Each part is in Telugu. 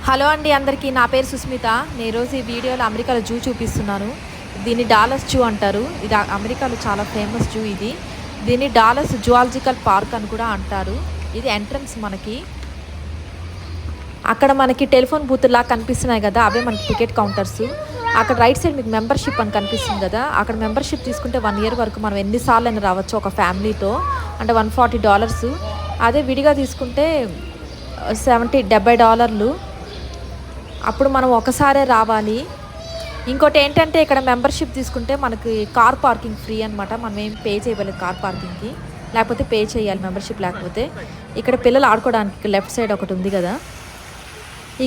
హలో అండి అందరికీ, నా పేరు సుస్మిత. నేను ఈరోజు ఈ వీడియోలో అమెరికాలో జూ చూపిస్తున్నాను. దీన్ని డాలస్ జూ అంటారు. ఇది అమెరికాలో చాలా ఫేమస్ జూ ఇది. దీన్ని డాలస్ జువాలజికల్ పార్క్ అని కూడా అంటారు. ఇది ఎంట్రన్స్. మనకి అక్కడ మనకి టెలిఫోన్ బూత్లా కనిపిస్తున్నాయి కదా, అవే మనకి టికెట్ కౌంటర్స్. అక్కడ రైట్ సైడ్ మీకు మెంబర్షిప్ అని కనిపిస్తుంది కదా, అక్కడ మెంబర్షిప్ తీసుకుంటే 1 year వరకు మనం ఎన్నిసార్లు అయినా రావచ్చు ఒక ఫ్యామిలీతో. అంటే $140. అదే విడిగా తీసుకుంటే $70 అప్పుడు మనం ఒకసారే రావాలి. ఇంకోటి ఏంటంటే ఇక్కడ మెంబర్షిప్ తీసుకుంటే మనకి కార్ పార్కింగ్ ఫ్రీ అనమాట. మనం ఏం పే చేయలేదు కార్ పార్కింగ్కి, లేకపోతే పే చేయాలి మెంబర్షిప్ లేకపోతే. ఇక్కడ పిల్లలు ఆడుకోవడానికి లెఫ్ట్ సైడ్ ఒకటి ఉంది కదా.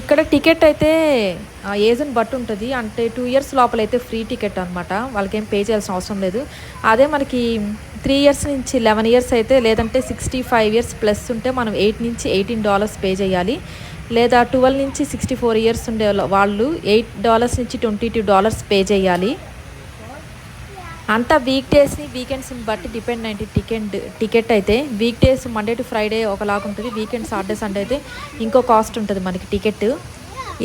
ఇక్కడ టికెట్ అయితే ఏజ్ని బట్టి ఉంటుంది. అంటే 2 years లోపల అయితే ఫ్రీ టికెట్ అనమాట, వాళ్ళకి ఏం పే చేయాల్సిన అవసరం లేదు. అదే మనకి 3 years నుంచి 11 years అయితే, లేదంటే 65 years ప్లస్ ఉంటే మనం $8 నుంచి $18 పే చేయాలి. లేదా 12 నుంచి 64 years ఉండే వాళ్ళు $8 నుంచి $22 పే చేయాలి. అంతా వీక్ డేస్ని వీకెండ్స్ని బట్టి డిపెండ్ అయింది టికెట్ అయితే. Week days Monday to Friday ఒకలాగా ఉంటుంది, వీకెండ్ సాటర్డే సండే అయితే ఇంకో కాస్ట్ ఉంటుంది మనకి టికెట్.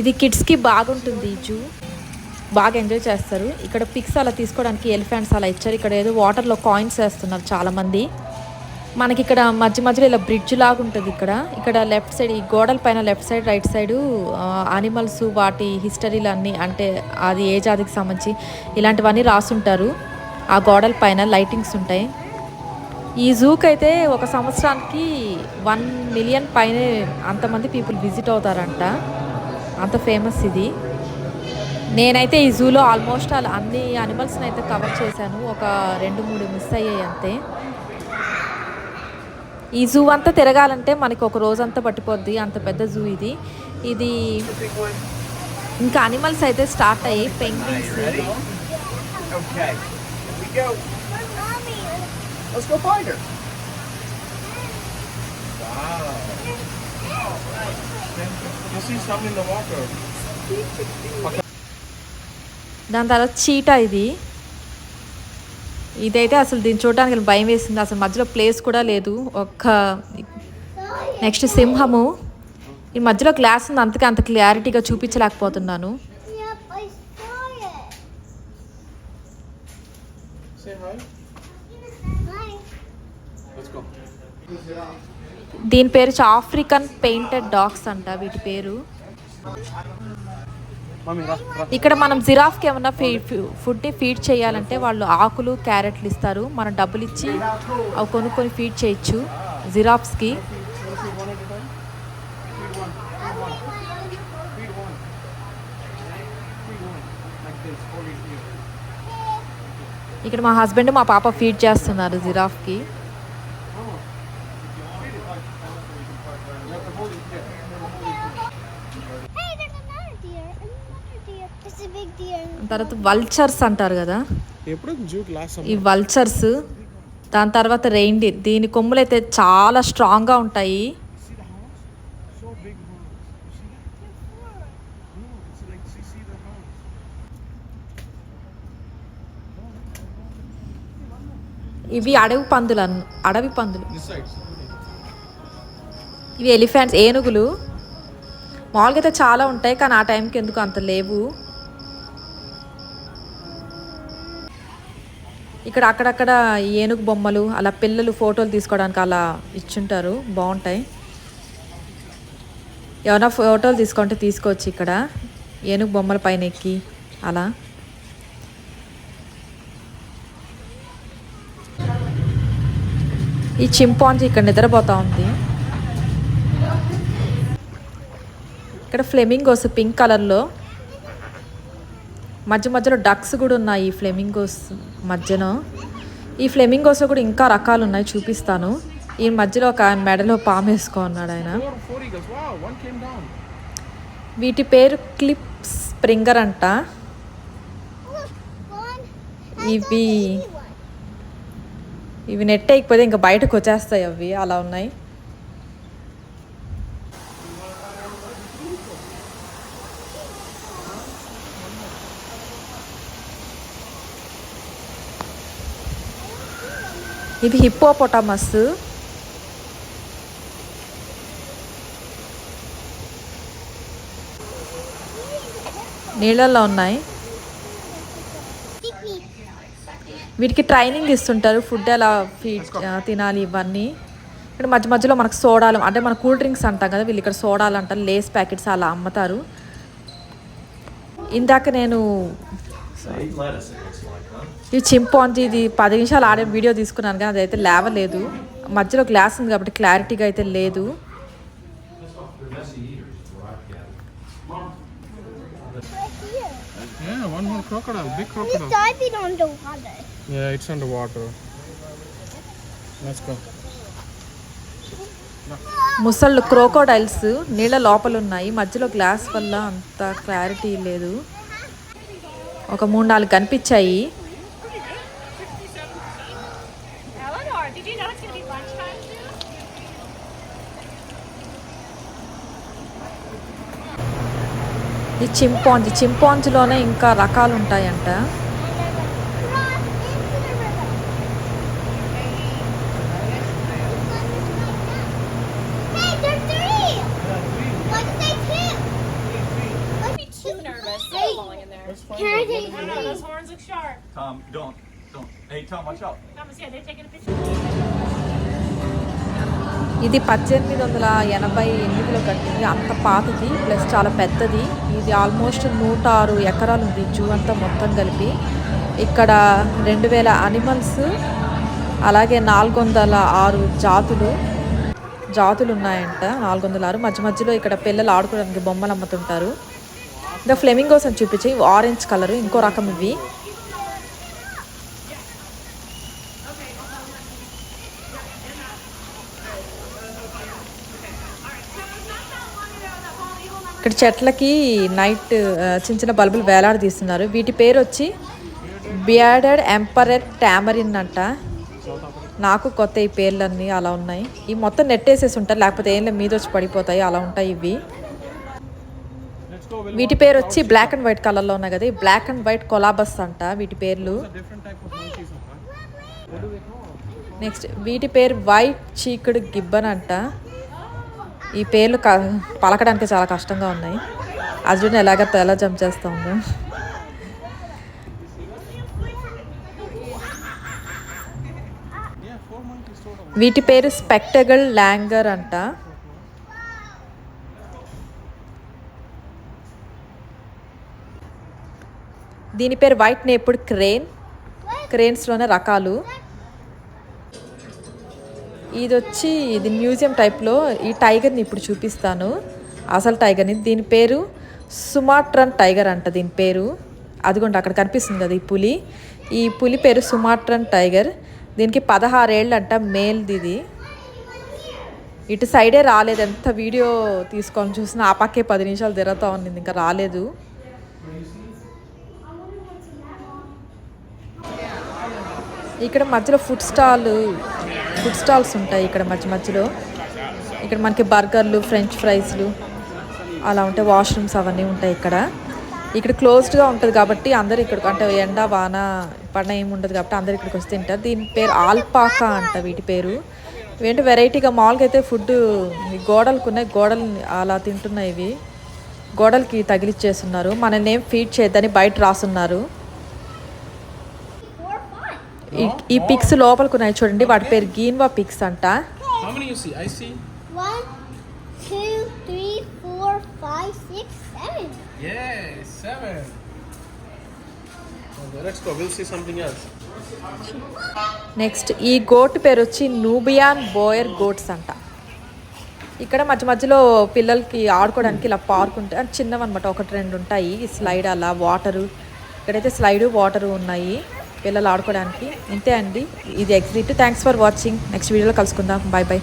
ఇది కిడ్స్కి బాగుంటుంది. ఈ జూ బాగా ఎంజాయ్ చేస్తారు. ఇక్కడ పిక్స్ అలా తీసుకోవడానికి ఎలిఫెంట్స్ అలా ఇచ్చారు. ఇక్కడ ఏదో వాటర్లో కాయిన్స్ వేస్తున్నారు చాలామంది. మనకి ఇక్కడ మధ్య మధ్యలో ఇలా బ్రిడ్జ్ లాగా ఉంటుంది. ఇక్కడ లెఫ్ట్ సైడ్, ఈ గోడల పైన left side right side animals, వాటి హిస్టరీలు అన్నీ, అంటే అది ఏ జాతికి సంబంధించి ఇలాంటివన్నీ రాసుంటారు. ఆ గోడల పైన లైటింగ్స్ ఉంటాయి. ఈ జూకి అయితే ఒక సంవత్సరానికి 1 million పైనే అంతమంది పీపుల్ విజిట్ అవుతారంట, అంత ఫేమస్ ఇది. నేనైతే ఈ జూలో ఆల్మోస్ట్ అన్ని యానిమల్స్ని అయితే కవర్ చేశాను. ఒక 2-3 మిస్ అయ్యాయి అంతే. ఈ జూ అంతా తిరగాలంటే మనకి ఒక రోజంతా పట్టిపోద్ది, అంత పెద్ద జూ ఇది. ఇంకా అనిమల్స్ అయితే స్టార్ట్ అయ్యి పెంగ్విన్స్. దాని తర్వాత చీటా. ఇదైతే అసలు దీన్ని చూడడానికి భయం వేసింది. అసలు మధ్యలో ప్లేస్ కూడా లేదు. నెక్స్ట్ సింహము. ఈ మధ్యలో గ్లాస్ ఉంది, అందుకే అంత క్లారిటీగా చూపించలేకపోతున్నాను. దీని పేరు ఆఫ్రికన్ పెయింటెడ్ డాగ్స్ అంట వీటి పేరు. ఇక్కడ మనం జిరాఫ్కి ఏమన్నా ఫుడ్ని ఫీడ్ చేయాలంటే వాళ్ళు ఆకులు, క్యారెట్లు ఇస్తారు. మనం డబ్బులు ఇచ్చి అవి కొనుక్కొని ఫీడ్ చేయొచ్చు జిరాఫ్స్కి. ఇక్కడ మా హస్బెండ్ మా పాప ఫీడ్ చేస్తున్నారు జిరాఫ్కి. తర్వాత వల్చర్స్ అంటారు కదా, ఈ వల్చర్స్. దాని తర్వాత రెయిన్డీర్. దీని కొమ్ములు అయితే చాలా స్ట్రాంగ్గా ఉంటాయి. ఇవి అడవి పందులు. ఇవి ఎలిఫెంట్స్, ఏనుగులు. మామూలుగా అయితే చాలా ఉంటాయి, కానీ ఆ టైంకి ఎందుకు అంత లేవు. ఇక్కడ అక్కడక్కడ ఏనుగు బొమ్మలు, అలా పిల్లలు ఫోటోలు తీసుకోవడానికి అలా ఇచ్చుంటారు, బాగుంటాయి. ఏమైనా ఫోటోలు తీసుకుంటే తీసుకోవచ్చు ఇక్కడ ఏనుగు బొమ్మల పైన ఎక్కి అలా. ఈ చింపాంజీ ఇక్కడ నిద్రపోతూ ఉంది. ఇక్కడ ఫ్లెమింగోస్ పింక్ కలర్లో, మధ్యలో డక్స్ కూడా ఉన్నాయి ఈ ఫ్లెమింగోస్ మధ్యన. ఈ ఫ్లెమింగోస్లో కూడా ఇంకా రకాలు ఉన్నాయి, చూపిస్తాను. ఈ మధ్యలో ఒక మెడలో పాము వేసుకున్నాడు ఆయన. వీటి పేరు క్లిప్ స్ప్రింగర్ అంట. ఇవి నెట్ అయిపోతే ఇంకా బయటకు వచ్చేస్తాయి, అవి అలా ఉన్నాయి. ఇది హిప్పోపొటామస్. నీళ్ళల్లో ఉన్నాయి. వీటికి ట్రైనింగ్ ఇస్తుంటారు, ఫుడ్ ఎలా ఫీడ్ తినాలి ఇవన్నీ. ఇక్కడ మధ్య మధ్యలో మనకు సోడాలు అంటే మన కూల్ డ్రింక్స్ అంటాం కదా, వీళ్ళు ఇక్కడ సోడాలు అంటారు, లేస్ ప్యాకెట్స్ అలా అమ్ముతారు. ఇందాక నేను ఈ చింపాంజీ ఇది 10 నిమిషాలు ఆడే వీడియో తీసుకున్నాను కానీ అదైతే లేవలేదు. మధ్యలో గ్లాస్ ఉంది కాబట్టి క్లారిటీగా అయితే లేదు. Yeah, one more crocodile, big crocodile. It's diving underwater. Yeah, it's underwater. Let's go. ముసళ్ళు క్రోకోడైల్స్ నీళ్ళ లోపల ఉన్నాయి. మధ్యలో గ్లాస్ వల్ల అంత క్లారిటీ లేదు. ఒక 3-4 కనిపించాయి. Eleanor, did you know it's going to be lunchtime soon? ఈ చింపాంజీలోనే ఇంకా రకాలు ఉంటాయంట. Hey, there's 3! Why did they two? Too nervous. Hey, Falling in there. can I take I don't know, those horns look sharp. Tom, don't. Hey, Tom, watch out. Thomas, yeah, they're taking a picture. ఇది 1888లో కట్టింది. అంత పాతది ప్లస్ చాలా పెద్దది. ఇది ఆల్మోస్ట్ 106 ఎకరాలు ఉంది జూ అంతా మొత్తం కలిపి. ఇక్కడ 2000 అనిమల్స్, అలాగే 406 జాతులు ఉన్నాయంట. 406 మధ్య మధ్యలో ఇక్కడ పిల్లలు ఆడుకోవడానికి బొమ్మలు అమ్ముతుంటారు. ఇంకా ఫ్లెమింగోస్ అని చూపించి ఆరెంజ్ కలర్ ఇంకో రకం ఇవి. ఇక్కడ చెట్లకి నైట్ చిన్న చిన్న బల్బులు వేలాడదీస్తున్నారు. వీటి పేరు వచ్చి బియార్డెడ్ ఎంపరర్ టామరిన్ అంట. నాకు కొత్త ఈ పేర్లన్నీ అలా ఉన్నాయి. ఈ మొత్తం నెట్టేసేసి ఉంటారు, లేకపోతే ఏం మీద వచ్చి పడిపోతాయి, అలా ఉంటాయి ఇవి. వీటి పేరు వచ్చి బ్లాక్ అండ్ వైట్ కలర్లో ఉన్నాయి కదా, బ్లాక్ అండ్ వైట్ కొలాబస్ అంట వీటి పేర్లు. నెక్స్ట్ వీటి పేరు వైట్ చీక్డ్ గిబ్బన్ అంట. ఈ పేర్లు పలకడానికి చాలా కష్టంగా ఉన్నాయి. అర్జున్ ఎలా జంప్ చేస్తూ ఉందో. వీటి పేరు స్పెక్టగల్ ల్యాంగర్ అంట. దీని పేరు వైట్ నేపుడ్ క్రేన్స్లోనే రకాలు. ఇది మ్యూజియం టైప్లో. ఈ టైగర్ని ఇప్పుడు చూపిస్తాను, అసలు టైగర్ని. దీని పేరు సుమాట్రన్ టైగర్ అంట. దీని పేరు అదిగోండి అక్కడ కనిపిస్తుంది కదా ఈ పులి పేరు సుమాట్రన్ టైగర్. దీనికి 16 ఏళ్ళు అంట, మేల్ది ఇది. ఇటు సైడే రాలేదు, ఎంత వీడియో తీసుకొని చూసినా ఆ పక్కే 10 నిమిషాలు తిరుగుతూ ఉంది, ఇంకా రాలేదు. ఇక్కడ మధ్యలో ఫుడ్ స్టాల్స్ ఉంటాయి. ఇక్కడ మధ్యలో ఇక్కడ మనకి బర్గర్లు, ఫ్రెంచ్ ఫ్రైస్లు అలా ఉంటాయి. వాష్రూమ్స్ అవన్నీ ఉంటాయి. ఇక్కడ క్లోజ్డ్గా ఉంటుంది కాబట్టి అందరు ఇక్కడ, అంటే ఎండ వాన పడిన ఏమి ఉండదు కాబట్టి అందరు ఇక్కడికి వచ్చి తింటారు. దీని పేరు ఆల్పాకా అంట వీటి పేరు. ఇవేంటి వెరైటీగా మామూలుగా అయితే ఫుడ్ గోడలు అలా తింటున్నాయి. ఇవి గోడలకి తగిలిచ్చేస్తున్నారు. మనల్ని ఫీడ్ చేయొద్దని బయట రాస్తున్నారు. ఈ పిక్స్ లోపలికి ఉన్నాయి చూడండి, వాటి పేరు గీన్వా పిక్స్ అంట. How many you see? I see. 1, 2, 3, 4, 5, 6, 7. Yeah, 7. Okay, let's go. We'll see something else. Next ఈ గోట్ పేరు వచ్చి నూబియాన్ బోయర్ గోట్స్ అంట. ఇక్కడ మధ్యలో పిల్లలకి ఆడుకోవడానికి ఇలా పార్క్ ఉంటాయి, అంటే చిన్నవన్నమాట, 1-2 ఉంటాయి. ఈ స్లైడ్ అలా వాటరు, ఇక్కడైతే స్లైడ్ వాటరు ఉన్నాయి పిల్లలు ఆడుకోవడానికి. ఇంతే అండి, ఇది exit. Thanks for watching. Next వీడియోలో కలుసుకుందాం. బాయ్.